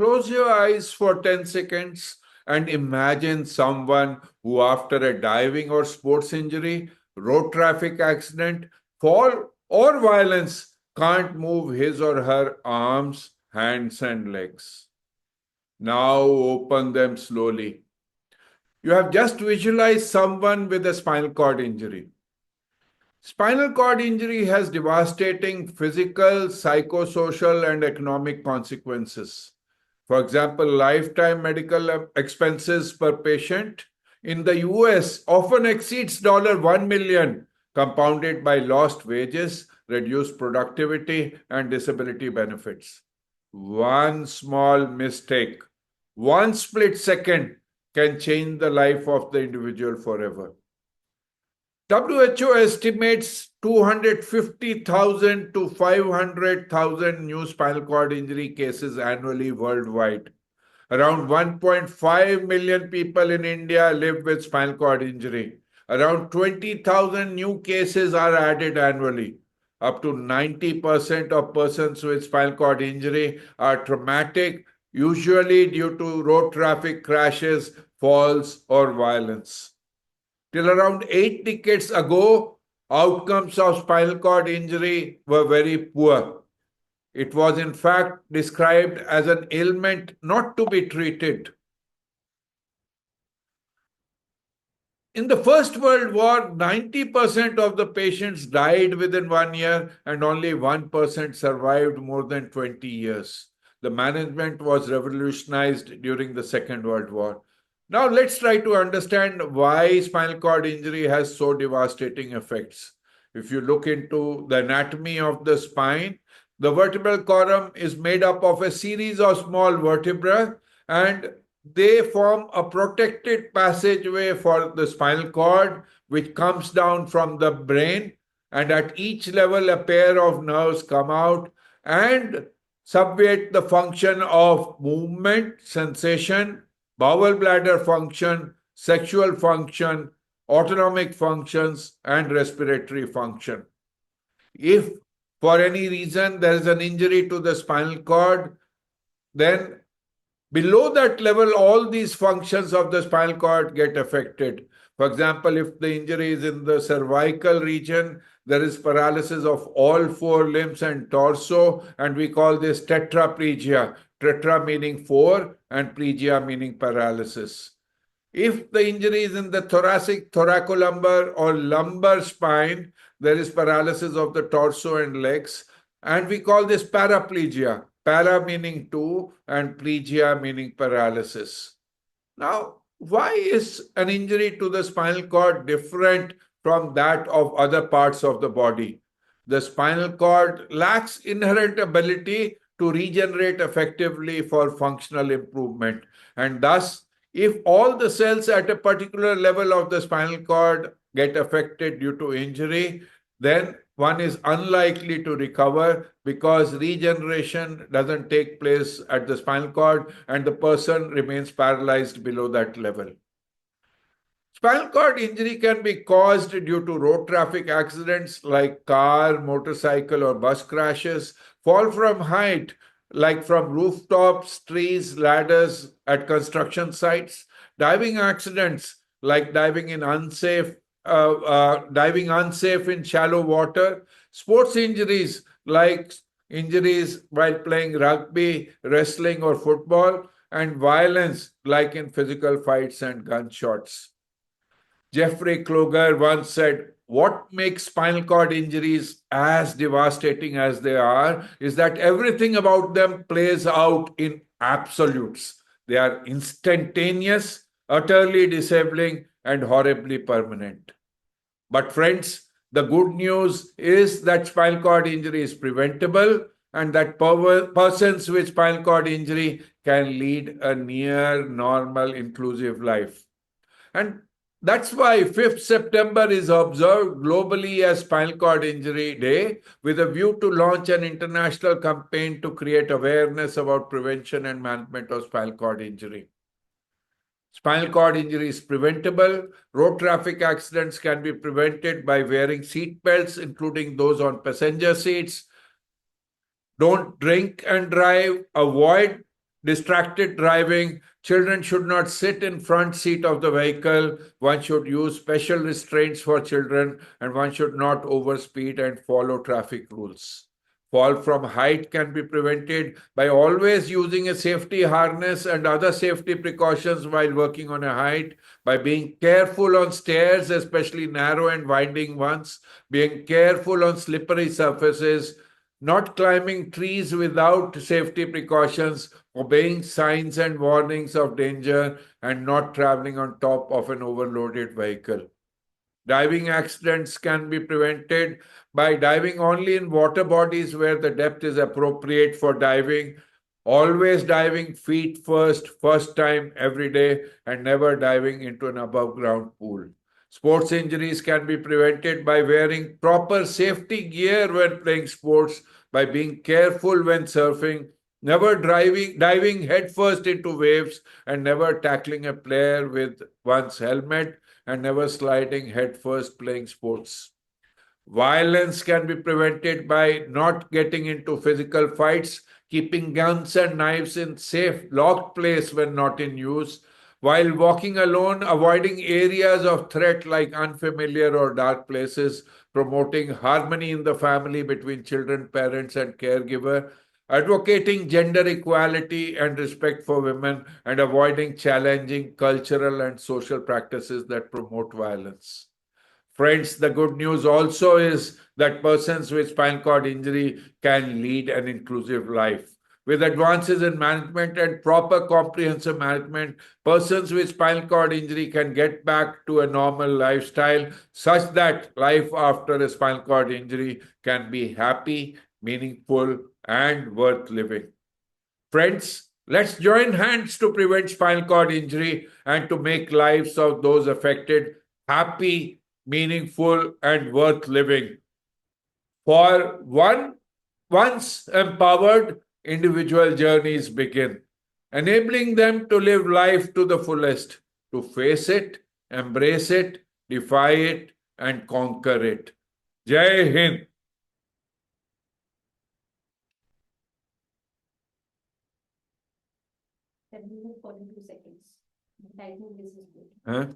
Close your eyes for 10 seconds and imagine someone who, after a diving or sports injury, road traffic accident, fall, or violence, can't move his or her arms, hands, and legs. Now open them slowly. You have just visualized someone with a spinal cord injury. Spinal cord injury has devastating physical, psychosocial, and economic consequences. For example, lifetime medical expenses per patient in the US often exceeds $1 million, compounded by lost wages, reduced productivity, and disability benefits. One small mistake, one split second can change the life of the individual forever. WHO estimates 250,000 to 500,000 new spinal cord injury cases annually worldwide. Around 1.5 million people in India live with spinal cord injury. Around 20,000 new cases are added annually. Up to 90% of persons with spinal cord injury are traumatic, usually due to road traffic crashes, falls, or violence. Till around 8 decades ago, outcomes of spinal cord injury were very poor. It was in fact described as an ailment not to be treated. In the First World War, 90% of the patients died within 1 year and only 1% survived more than 20 years. The management was revolutionized during the Second World War. Now let's try to understand why spinal cord injury has so devastating effects. If you look into the anatomy of the spine, the vertebral column is made up of a series of small vertebrae, and they form a protected passageway for the spinal cord, which comes down from the brain. And at each level, a pair of nerves come out and subject the function of movement, sensation, bowel bladder function, sexual function, autonomic functions, and respiratory function. If for any reason there is an injury to the spinal cord, then below that level, all these functions of the spinal cord get affected. For example, if the injury is in the cervical region, there is paralysis of all four limbs and torso, and we call this tetraplegia. Tetra meaning four, and plegia meaning paralysis. If the injury is in the thoracic, thoracolumbar, or lumbar spine, there is paralysis of the torso and legs, and we call this paraplegia. Para meaning two, and plegia meaning paralysis. Now, why is an injury to the spinal cord different from that of other parts of the body? The spinal cord lacks inherent ability to regenerate effectively for functional improvement. And thus, if all the cells at a particular level of the spinal cord get affected due to injury, then one is unlikely to recover because regeneration doesn't take place at the spinal cord and the person remains paralyzed below that level. Spinal cord injury can be caused due to road traffic accidents like car, motorcycle, or bus crashes, fall from height like from rooftops, trees, ladders at construction sites, diving accidents like diving unsafe in shallow water, sports injuries like injuries while playing rugby, wrestling, or football, and violence like in physical fights and gunshots. Jeffrey Kluger once said, what makes spinal cord injuries as devastating as they are is that everything about them plays out in absolutes. They are instantaneous, utterly disabling, and horribly permanent. But friends, the good news is that spinal cord injury is preventable and that persons with spinal cord injury can lead a near normal, inclusive life. And that's why 5th September is observed globally as Spinal Cord Injury Day with a view to launch an international campaign to create awareness about prevention and management of spinal cord injury. Spinal cord injury is preventable. Road traffic accidents can be prevented by wearing seat belts, including those on passenger seats. Don't drink and drive. Avoid Distracted driving. Children should not sit in front seat of the vehicle. One should use special restraints for children, and one should not overspeed and follow traffic rules. Fall from height can be prevented by always using a safety harness and other safety precautions while working on a height, by being careful on stairs, especially narrow and winding ones, being careful on slippery surfaces, not climbing trees without safety precautions, obeying signs and warnings of danger, and not traveling on top of an overloaded vehicle. Diving accidents can be prevented by diving only in water bodies where the depth is appropriate for diving, always diving feet first time every day, and never diving into an above ground pool. Sports injuries can be prevented by wearing proper safety gear when playing sports, by being careful when surfing, never diving headfirst into waves, and never tackling a player with one's helmet, and never sliding headfirst playing sports. Violence can be prevented by not getting into physical fights, keeping guns and knives in safe, locked place when not in use, while walking alone, avoiding areas of threat like unfamiliar or dark places, promoting harmony in the family between children, parents, and caregiver, advocating gender equality and respect for women, and avoiding challenging cultural and social practices that promote violence. Friends, the good news also is that persons with spinal cord injury can lead an inclusive life. With advances in management and proper comprehensive management, persons with spinal cord injury can get back to a normal lifestyle such that life after a spinal cord injury can be happy, meaningful, and worth living. Friends, let's join hands to prevent spinal cord injury and to make lives of those affected happy, meaningful, and worth living. For once empowered, individual journeys begin, enabling them to live life to the fullest, to face it, embrace it, defy it, and conquer it. Jai Hind. 7 minutes 42 seconds. I think this is good. Huh?